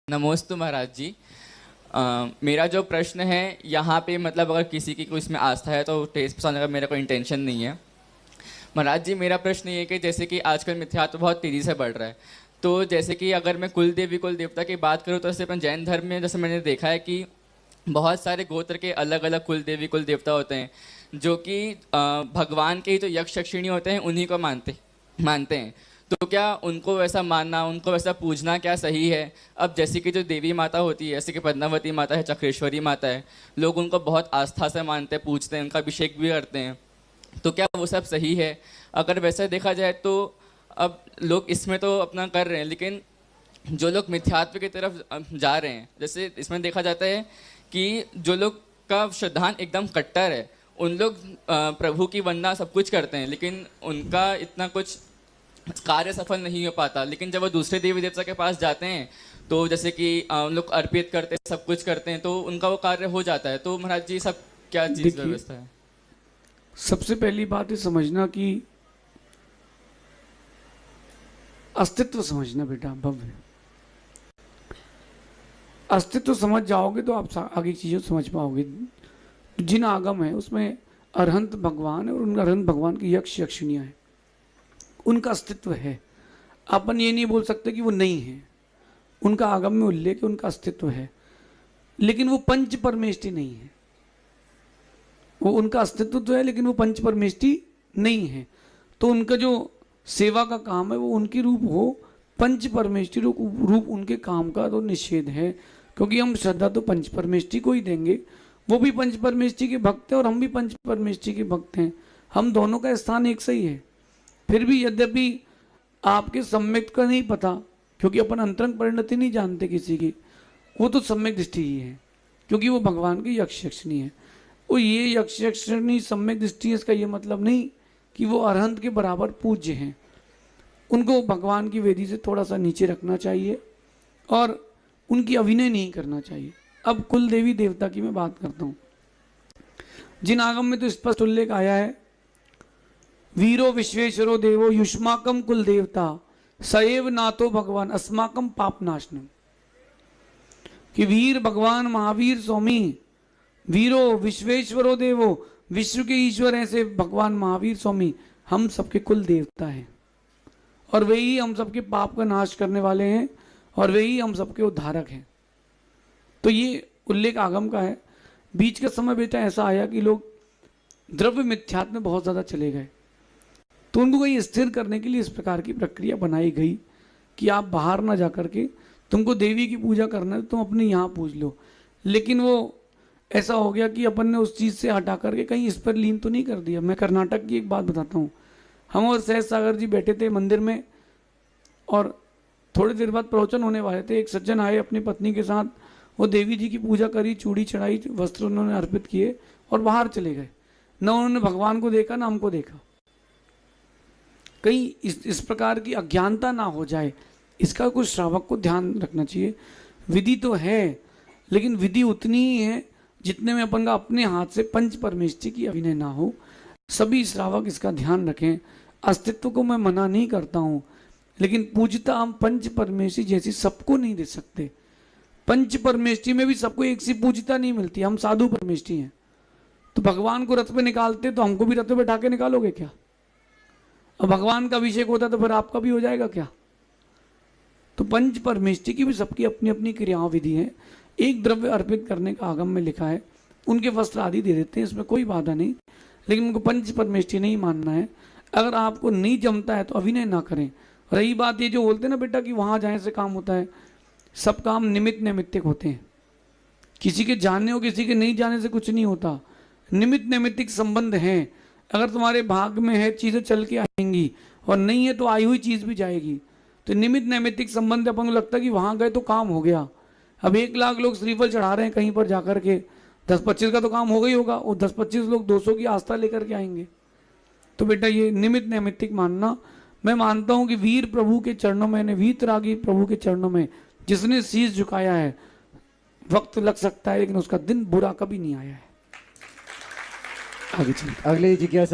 नमोस्तु महाराज जी। मेरा जो प्रश्न है यहाँ पे मतलब अगर किसी की कोई इसमें आस्था है तो टेस्ट पसंद का मेरा कोई इंटेंशन नहीं है। महाराज जी, मेरा प्रश्न ये है कि जैसे कि आजकल मिथ्यात्व बहुत तेज़ी से बढ़ रहा है, तो जैसे कि अगर मैं कुल देवी कुल देवता की बात करूँ तो जैसे अपन जैन धर्म में जैसे मैंने देखा है कि बहुत सारे गोत्र के अलग अलग कुल देवी कुल देवता होते हैं जो कि भगवान के ही तो यक्ष यक्षिणी होते हैं, उन्हीं को मानते हैं। तो क्या उनको वैसा मानना, उनको वैसा पूजना क्या सही है? अब जैसे कि जो देवी माता होती है, जैसे कि पद्मावती माता है, चक्रेश्वरी माता है, लोग उनको बहुत आस्था से मानते हैं, पूजते हैं, उनका अभिषेक भी करते हैं, तो क्या वो सब सही है? अगर वैसा देखा जाए तो अब लोग इसमें तो अपना कर रहे हैं, लेकिन जो लोग मिथ्यात्व की तरफ जा रहे हैं, जैसे इसमें देखा जाता है कि जो लोग का श्रद्धान एकदम कट्टर है, उन लोग प्रभु की वंदना सब कुछ करते हैं, लेकिन उनका इतना कुछ कार्य सफल नहीं हो पाता। लेकिन जब वो दूसरे देवी देवता के पास जाते हैं तो जैसे कि लोग अर्पित करते हैं, सब कुछ करते हैं, तो उनका वो कार्य हो जाता है। तो महाराज जी, सब क्या चीज़ व्यवस्था है? सबसे पहली बात ये समझना कि अस्तित्व समझना बेटा, भव्य अस्तित्व समझ जाओगे तो आप आगे चीज़ों समझ पाओगे। जिन आगम है उसमें अरहंत भगवान है और उन अरहंत भगवान की यक्ष यक्षिणियाँ हैं, उनका अस्तित्व है। अपन ये नहीं बोल सकते कि वो नहीं है, उनका आगम में उल्लेख है, उनका अस्तित्व है, लेकिन वो पंच परमेष्टि नहीं है। वो उनका अस्तित्व तो है लेकिन वो पंच परमेष्टि नहीं है। तो उनका जो सेवा का काम है वो उनकी रूप हो, पंच परमेष्टि रूप उनके काम का तो निषेध है, क्योंकि हम श्रद्धा तो पंच परमेष्टि को ही देंगे। वो भी पंच परमेष्टि के भक्त हैं और हम भी पंच परमेष्टि के भक्त हैं, हम दोनों का स्थान एक सही है। फिर भी यद्यपि आपके सम्यक का नहीं पता, क्योंकि अपन अंतरंग परिणति नहीं जानते किसी की, वो तो सम्यक दृष्टि ही है, क्योंकि वो भगवान की यक्ष यक्षिणी है। वो ये यक्ष यक्षिणी सम्यक दृष्टि है, इसका ये मतलब नहीं कि वो अरहंत के बराबर पूज्य हैं। उनको भगवान की वेदी से थोड़ा सा नीचे रखना चाहिए और उनकी अभिनय नहीं करना चाहिए। अब कुल देवी देवता की मैं बात करता हूँ। जिन आगम में तो स्पष्ट उल्लेख आया है, वीरो विश्वेश्वरो देवो युष्माकम कुल देवता सएव नातो भगवान अस्माकम पाप नाशनम, कि वीर भगवान महावीर स्वामी, वीरो विश्वेश्वरो देवो, विश्व के ईश्वर ऐसे भगवान महावीर स्वामी हम सबके कुल देवता हैं और वे ही हम सबके पाप का नाश करने वाले हैं और वे ही हम सबके उद्धारक हैं। तो ये उल्लेख आगम का है। बीच का समय बेटा ऐसा आया कि लोग द्रव्य मिथ्यात्व में बहुत ज़्यादा चले गए, तो उनको कहीं स्थिर करने के लिए इस प्रकार की प्रक्रिया बनाई गई कि आप बाहर ना जा करके, तुमको देवी की पूजा करना है तुम अपने यहाँ पूज लो। लेकिन वो ऐसा हो गया कि अपन ने उस चीज़ से हटा करके कहीं इस पर लीन तो नहीं कर दिया। मैं कर्नाटक की एक बात बताता हूँ। हम और सहज सागर जी बैठे थे मंदिर में और थोड़ी देर बाद प्रवचन होने वाले थे। एक सज्जन आए अपनी पत्नी के साथ, वो देवी जी की पूजा करी, चूड़ी चढ़ाई, वस्त्र उन्होंने अर्पित किए और बाहर चले गए। न उन्होंने भगवान को देखा ना हमको देखा। कहीं इस प्रकार की अज्ञानता ना हो जाए, इसका कुछ श्रावक को ध्यान रखना चाहिए। विधि तो है, लेकिन विधि उतनी ही है जितने में अपन का अपने हाथ से पंच परमेष्टि की अभिनय ना हो। सभी श्रावक इसका ध्यान रखें। अस्तित्व को मैं मना नहीं करता हूँ, लेकिन पूजता हम पंच परमेष्टि जैसी सबको नहीं दे सकते। पंच परमेष्टि में भी सबको एक सी पूजता नहीं मिलती। हम साधु परमेष्टि हैं, तो भगवान को रथ पे निकालते तो हमको भी रथ पे बैठा के निकालोगे क्या? अब भगवान का अभिषेक होता तो फिर आपका भी हो जाएगा क्या? तो पंच परमेष्टि की भी सबकी अपनी अपनी क्रियाओं विधि है। एक द्रव्य अर्पित करने का आगम में लिखा है, उनके वस्त्र आदि दे देते हैं, इसमें कोई बाधा नहीं, लेकिन उनको पंच परमेष्टि नहीं मानना है। अगर आपको नहीं जमता है तो अभिनय ना करें। रही बात ये जो बोलते हैं ना बेटा कि वहाँ जाने से काम होता है, सब काम निमित्त नैमित्तिक होते हैं। किसी के जानने और किसी के नहीं जाने से कुछ नहीं होता। निमित्त नैमित्तिक संबंध हैं। अगर तुम्हारे भाग में है चीज़ें चल के आएंगी और नहीं है तो आई हुई चीज़ भी जाएगी। तो निमित्त नैमित्तिक संबंध अपन को लगता है कि वहाँ गए तो काम हो गया। अब 1 लाख लोग श्रीफल चढ़ा रहे हैं कहीं पर जाकर के, 10-25 का तो काम हो गई होगा, और 10-25 लोग 200 की आस्था लेकर के आएंगे। तो बेटा ये निमित्त नैमित्तिक मानना, मैं मानता हूँ कि वीर प्रभु के चरणों में, वीतरागी प्रभु के चरणों में जिसने शीश झुकाया है, वक्त लग सकता है लेकिन उसका दिन बुरा कभी नहीं आया है। आगे चलिए। अगली जिज्ञासा।